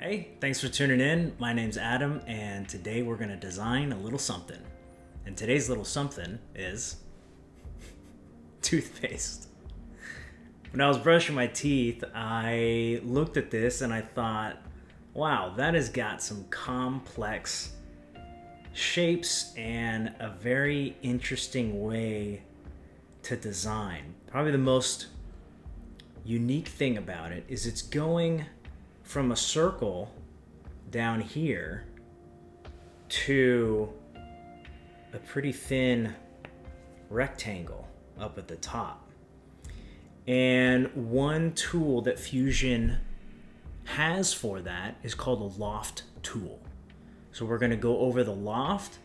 Hey, thanks for tuning in. My name's Adam, and today we're going to design a little something. And today's little something is toothpaste. When I was brushing my teeth, I looked at this and I thought, wow, that has got some complex shapes and a very interesting way to design. Probably the most unique thing about it is it's going from a circle down here to a pretty thin rectangle up at the top. And one tool that Fusion has for that is called a Loft tool. So we're going to go over the Loft,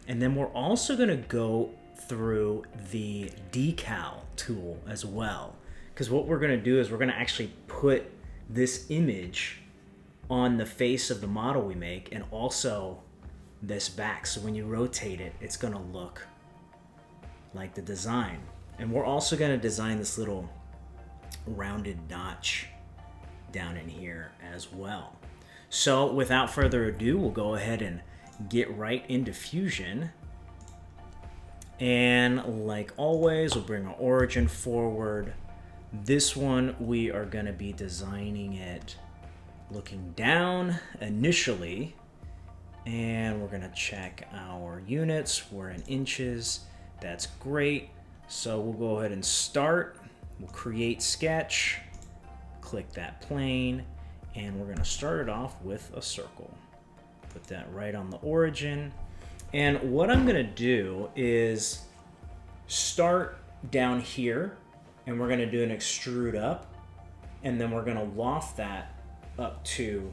and then we're also going to go through the Decal tool as well. Because what we're going to do is we're going to actually put this image on the face of the model we make, and also this back. So when you rotate it, it's going to look like the design. And we're also going to design this little rounded notch down in here as well. So without further ado, we'll go ahead and get right into Fusion. And like always, we'll bring our origin forward. This one, we are going to be designing it looking down initially, and we're going to check our units. We're in inches. That's great. So we'll go ahead and start. We'll create sketch, click that plane, and we're going to start it off with a circle. Put that right on the origin. And what I'm going to do is start down here, and we're going to do an extrude up, and then we're going to loft that up to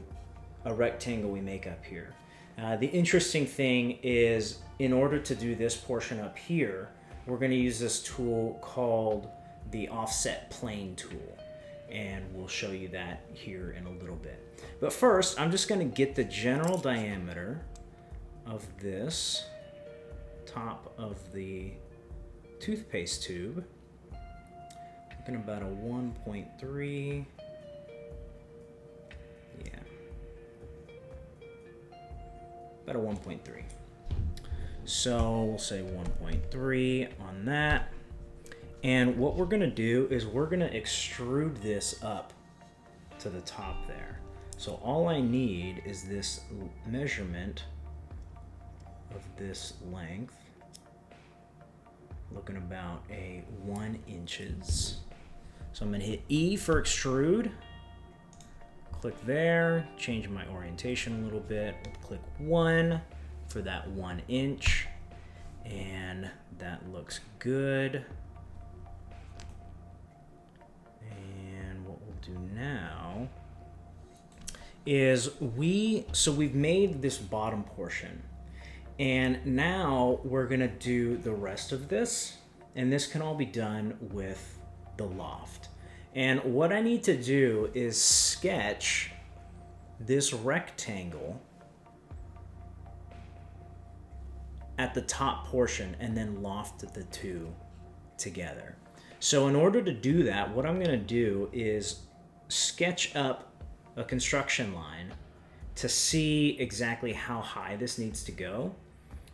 a rectangle we make up here. The interesting thing is, in order to do this portion up here, we're going to use this tool called the offset plane tool, and we'll show you that here in a little bit. But first, I'm just going to get the general diameter of this top of the toothpaste tube. Looking about a 1.3. Yeah. About a 1.3. So we'll say 1.3 on that. And what we're going to do is we're going to extrude this up to the top there. So all I need is this measurement of this length. Looking about a 1 inches. So I'm going to hit E for extrude. Click there, change my orientation a little bit. Click 1 for that 1 inch. And that looks good. And what we'll do now is we've made this bottom portion. And now we're gonna do the rest of this, and this can all be done with the Loft. And what I need to do is sketch this rectangle at the top portion and then loft the two together. So in order to do that, what I'm gonna do is sketch up a construction line to see exactly how high this needs to go,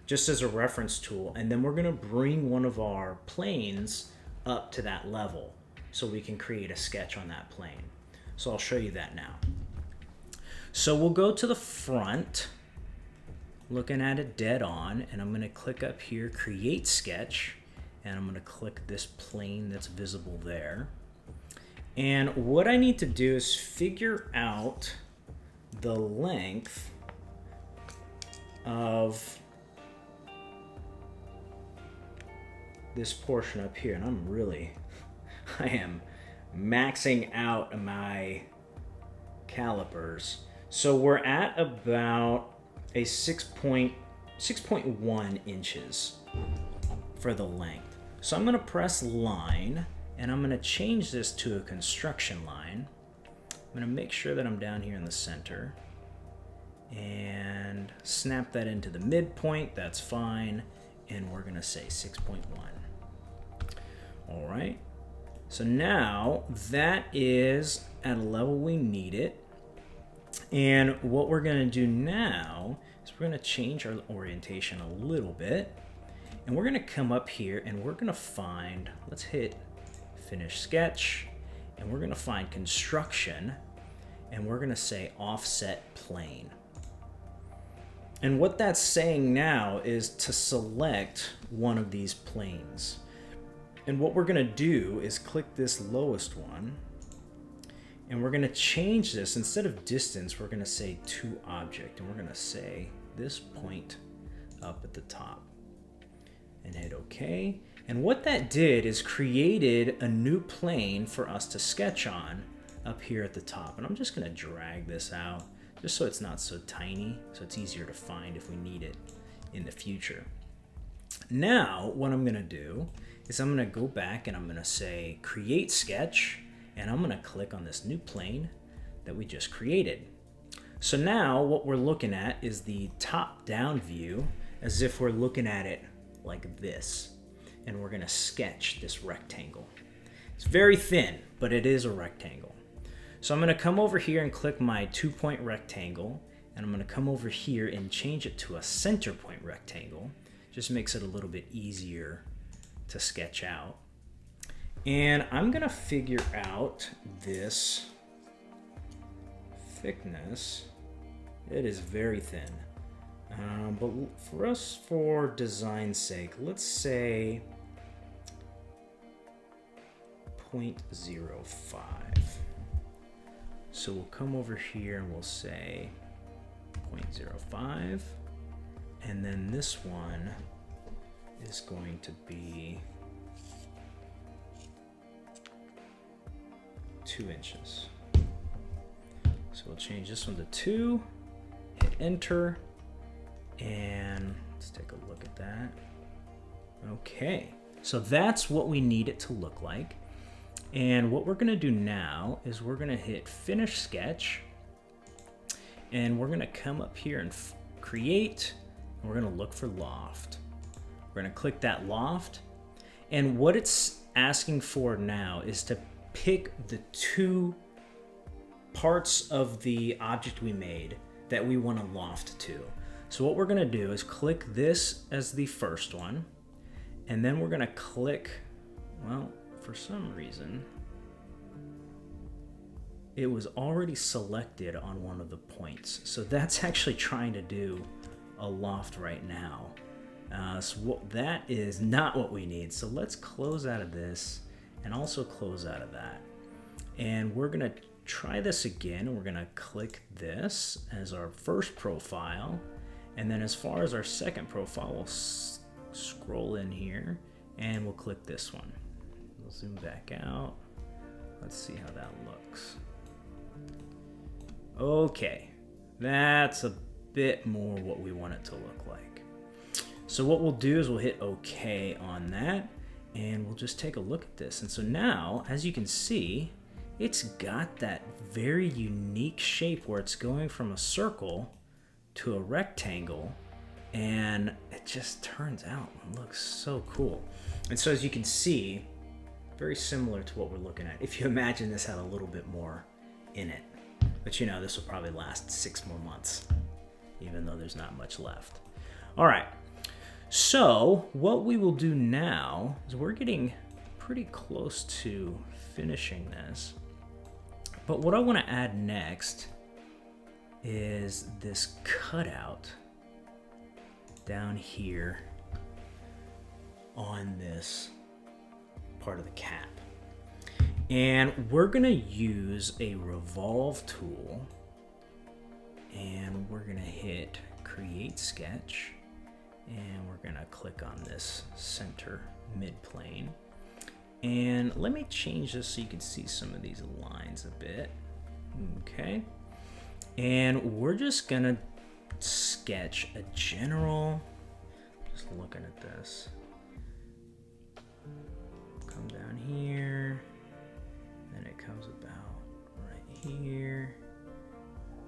just as a reference tool. And then we're gonna bring one of our planes up to that level so we can create a sketch on that plane. So I'll show you that now. So we'll go to the front, looking at it dead on, and I'm gonna click up here, create sketch, and I'm gonna click this plane that's visible there. And what I need to do is figure out the length of this portion up here. And I am maxing out my calipers. So we're at about a 6.1 inches for the length. So I'm gonna press line, and I'm gonna change this to a construction line. I'm gonna make sure that I'm down here in the center and snap that into the midpoint. That's fine. And we're gonna say 6.1. All right. So now that is at a level we need it. And what we're gonna do now is we're gonna change our orientation a little bit. And we're gonna come up here and we're gonna find, let's hit Finish Sketch, and we're gonna find Construction, and we're gonna say Offset Plane. And what that's saying now is to select one of these planes. And what we're gonna do is click this lowest one, and we're gonna change this. Instead of distance, we're gonna say to object, and we're gonna say this point up at the top. And hit OK. And what that did is created a new plane for us to sketch on up here at the top. And I'm just gonna drag this out just so it's not so tiny, so it's easier to find if we need it in the future. Now, what I'm gonna do is I'm gonna go back and I'm gonna say Create Sketch, and I'm gonna click on this new plane that we just created. So now what we're looking at is the top-down view, as if we're looking at it like this, and we're gonna sketch this rectangle. It's very thin, but it is a rectangle. So I'm gonna come over here and click my 2-point rectangle, and I'm gonna come over here and change it to a center point rectangle. Just makes it a little bit easier to sketch out. And I'm gonna figure out this thickness. It is very thin. But for us, for design's sake, let's say 0.05. So we'll come over here and we'll say 0.05. And then this one is going to be 2 inches. So we'll change this one to 2, hit enter, and let's take a look at that. Okay, so that's what we need it to look like. And what we're gonna do now is we're gonna hit Finish Sketch, and we're gonna come up here and create, and we're gonna look for Loft. We're gonna click that Loft, and what it's asking for now is to pick the 2 parts of the object we made that we want to loft to. So what we're going to do is click this as the first one, and then we're going to click, well, for some reason it was already selected on one of the points, so that's actually trying to do a loft right now. So that is not what we need. So let's close out of this and also close out of that, and we're going to try this again. We're going to click this as our first profile, and then as far as our second profile, we'll scroll in here and we'll click this one. We'll zoom back out. Let's see how that looks. Okay, that's a bit more what we want it to look like. So what we'll do is we'll hit OK on that, and we'll just take a look at this. And so now, as you can see, it's got that very unique shape where it's going from a circle to a rectangle, and it just turns out and looks so cool. And so as you can see, very similar to what we're looking at. If you imagine this had a little bit more in it, but you know, this will probably last 6 more months, even though there's not much left. All right, so what we will do now is we're getting pretty close to finishing this. But what I want to add next is this cutout down here on this part of the cap. And we're going to use a Revolve tool, and we're going to hit Create Sketch, and we're going to click on this center mid plane. And let me change this so you can see some of these lines a bit. Okay. And we're just gonna sketch a general, just looking at this. Come down here, then it comes about right here,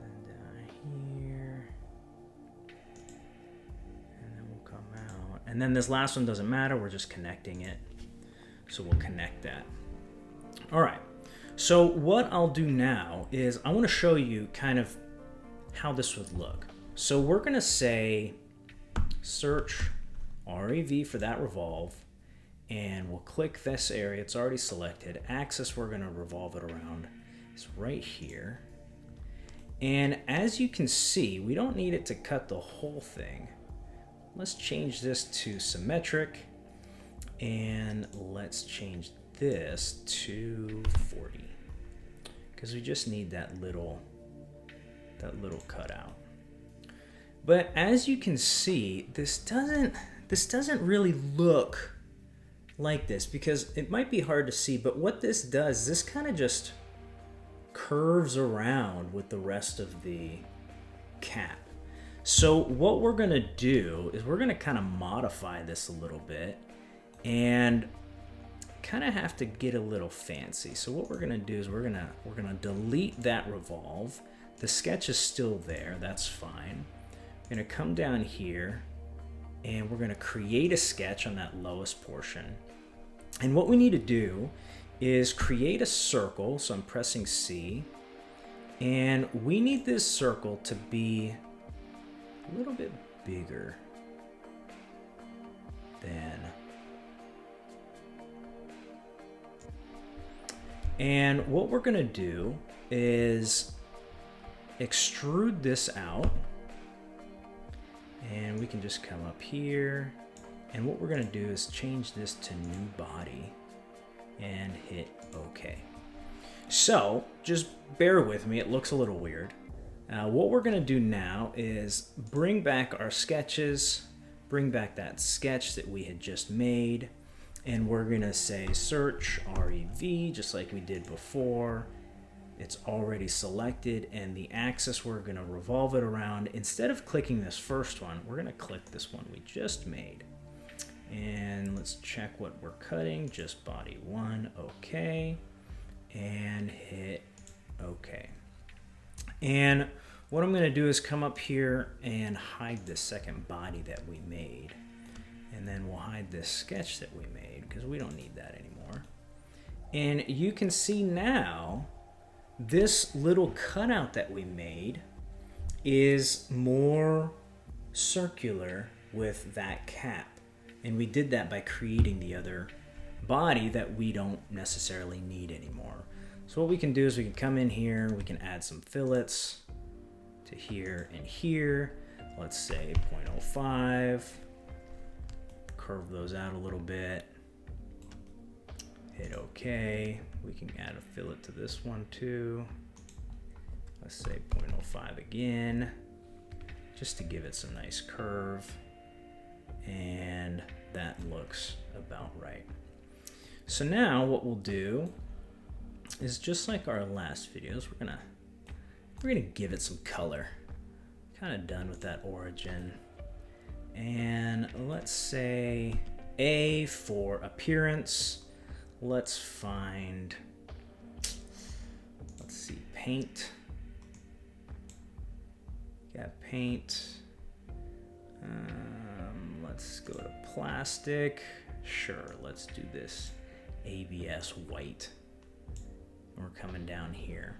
and down here, and then we'll come out. And then this last one doesn't matter, we're just connecting it. So we'll connect that. All right, so what I'll do now is I want to show you kind of how this would look. So we're going to say search REV for that revolve, and we'll click this area. It's already selected. Axis we're going to revolve it around. It's right here. And as you can see, we don't need it to cut the whole thing. Let's change this to symmetric, and let's change this to 40, because we just need that little cutout. But as you can see, this doesn't really look like this, because it might be hard to see, but what this does, this kind of just curves around with the rest of the cap. So what we're gonna do is we're gonna kind of modify this a little bit and kind of have to get a little fancy. So what we're gonna do is we're gonna delete that revolve. The sketch is still there, that's fine. We're gonna come down here and we're gonna create a sketch on that lowest portion. And what we need to do is create a circle. So I'm pressing C, and we need this circle to be a little bit bigger than. And what we're gonna do is extrude this out, and we can just come up here, and what we're gonna do is change this to new body and hit OK. So just bear with me, it looks a little weird. What we're gonna do now is bring back our sketches, bring back that sketch that we had just made, and we're gonna say search REV just like we did before. It's already selected, and the axis we're gonna revolve it around. Instead of clicking this first one, we're gonna click this one we just made. And let's check what we're cutting, just body 1, OK, and hit OK. And what I'm gonna do is come up here and hide the second body that we made. And then we'll hide this sketch that we made because we don't need that anymore. And you can see now this little cutout that we made is more circular with that cap. And we did that by creating the other body that we don't necessarily need anymore. So what we can do is we can come in here, we can add some fillets to here and here. Let's say 0.05. Curve those out a little bit. Hit OK. We can add a fillet to this one too. Let's say 0.05 again, just to give it some nice curve. And that looks about right. So now what we'll do is, just like our last videos, we're gonna give it some color. Kind of done with that origin. And let's say A for appearance. Let's find, let's see, paint. Got paint. Let's go to plastic. Sure, let's do this ABS white. We're coming down here.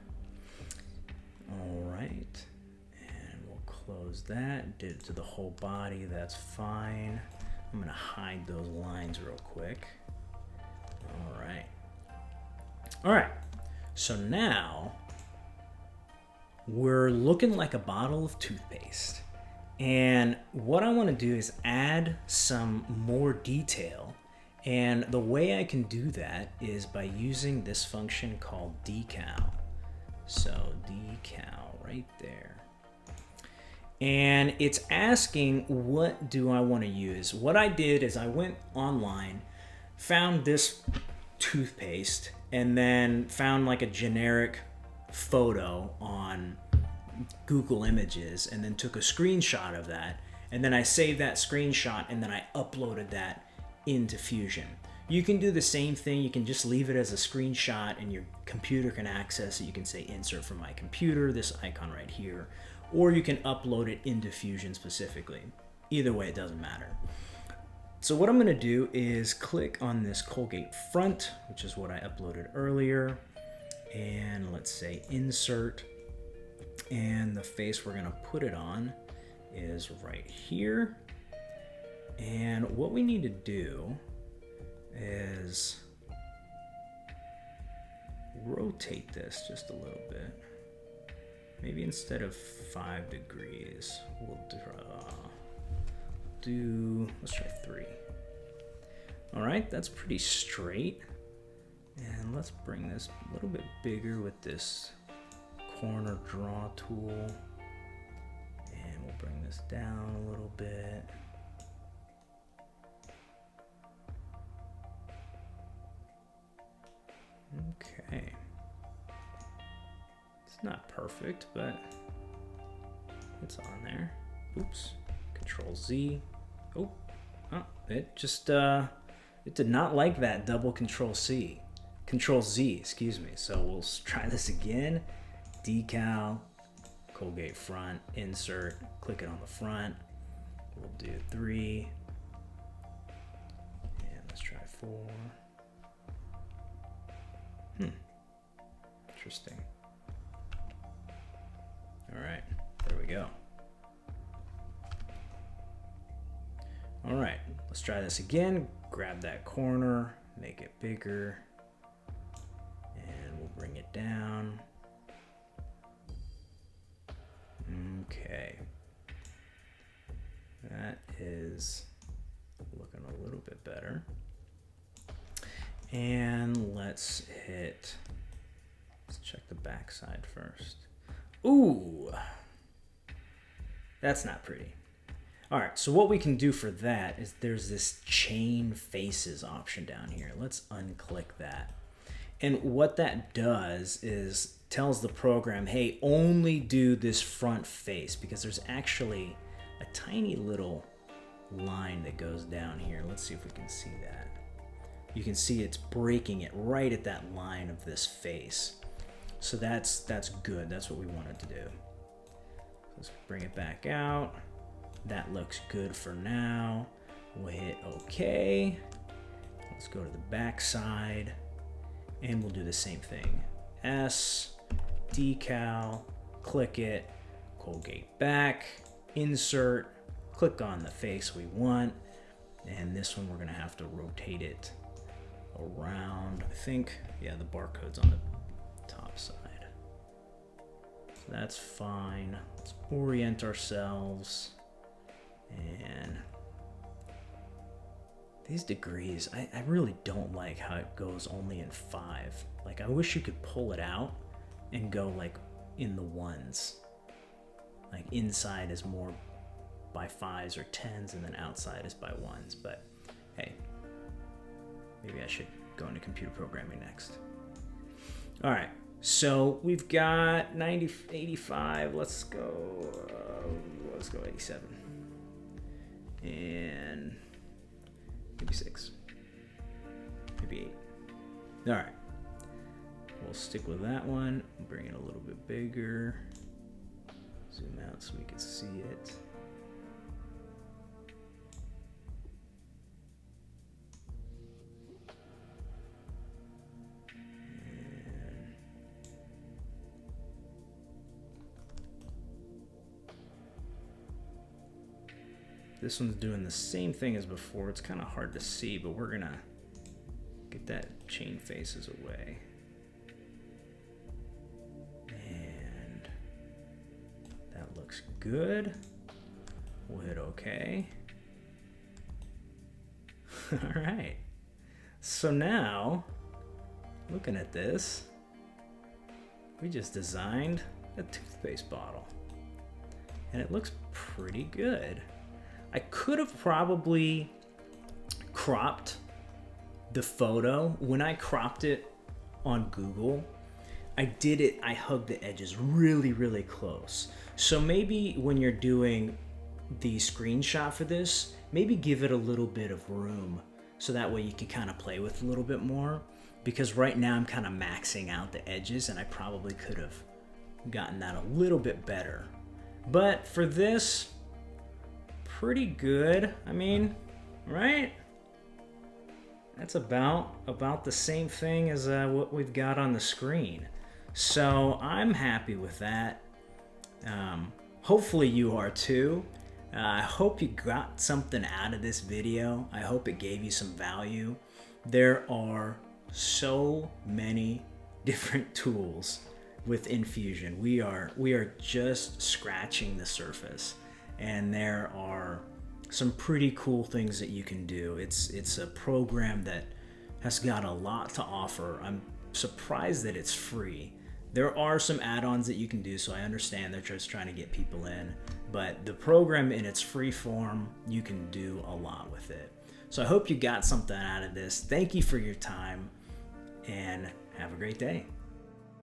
All right, and we'll close that. Did it to the whole body, that's fine. I'm gonna hide those lines real quick. All right, so now we're looking like a bottle of toothpaste. And what I want to do is add some more detail. And the way I can do that is by using this function called Decal. So Decal right there. And it's asking, what do I want to use? What I did is I went online, found this toothpaste, and then found like a generic photo on Google Images, and then took a screenshot of that, and then I saved that screenshot, and then I uploaded that into Fusion. You can do the same thing. You can just leave it as a screenshot and your computer can access it. You can say insert from my computer, this icon right here, or you can upload it into Fusion specifically. Either way, it doesn't matter. So what I'm gonna do is click on this Colgate front, which is what I uploaded earlier, and let's say insert. And the face we're gonna put it on is right here. And what we need to do is rotate this just a little bit. Maybe instead of 5 degrees, we'll let's try 3. All right, that's pretty straight. And let's bring this a little bit bigger with this corner draw tool. And we'll bring this down a little bit. Okay. It's not perfect, but it's on there. Oops. Control Z. Oh, it just, it did not like that double Control Z, excuse me. So we'll try this again. Decal, Colgate front, insert, click it on the front. We'll do 3. And let's try 4. Interesting. All right, there we go. All right, let's try this again. Grab that corner, make it bigger, and we'll bring it down. Okay. That is looking a little bit better. And let's check the back side first. Ooh, that's not pretty. All right, so what we can do for that is there's this chain faces option down here. Let's unclick that. And what that does is tells the program, hey, only do this front face, because there's actually a tiny little line that goes down here. Let's see if we can see that. You can see it's breaking it right at that line of this face. So that's good. That's what we wanted to do. Let's bring it back out. That looks good for now. We'll hit OK. Let's go to the back side, and we'll do the same thing. S, decal, click it, Colgate back, insert, click on the face we want, and this one we're gonna have to rotate it around. I think, yeah, the barcode's on the top side. So that's fine. Let's orient ourselves. And these degrees, I really don't like how it goes only in 5. Like, I wish you could pull it out and go like in the 1s. Like inside is more by 5s or 10s, and then outside is by 1s. But hey, maybe I should go into computer programming next. All right, so we've got 90, 85. Let's go 87. And maybe 6, maybe 8. All right, we'll stick with that one. Bring it a little bit bigger. Zoom out so we can see it. This one's doing the same thing as before. It's kind of hard to see, but we're gonna get that chain faces away. And that looks good. We'll hit OK. All right. So now, looking at this, we just designed a toothpaste bottle. And it looks pretty good. I could have probably cropped the photo. When I cropped it on Google, I hugged the edges really, really close. So maybe when you're doing the screenshot for this, maybe give it a little bit of room so that way you can kind of play with it a little bit more. Because right now I'm kind of maxing out the edges, and I probably could have gotten that a little bit better. But for this, pretty good. I mean, right? That's about the same thing as what we've got on the screen. So I'm happy with that. Hopefully you are too. I hope you got something out of this video. I hope it gave you some value. There are so many different tools within Fusion. We are just scratching the surface, and there are some pretty cool things that you can do. It's a program that has got a lot to offer. I'm surprised that it's free. There are some add-ons that you can do, so I understand they're just trying to get people in, but the program in its free form, you can do a lot with it. So I hope you got something out of this. Thank you for your time, and have a great day.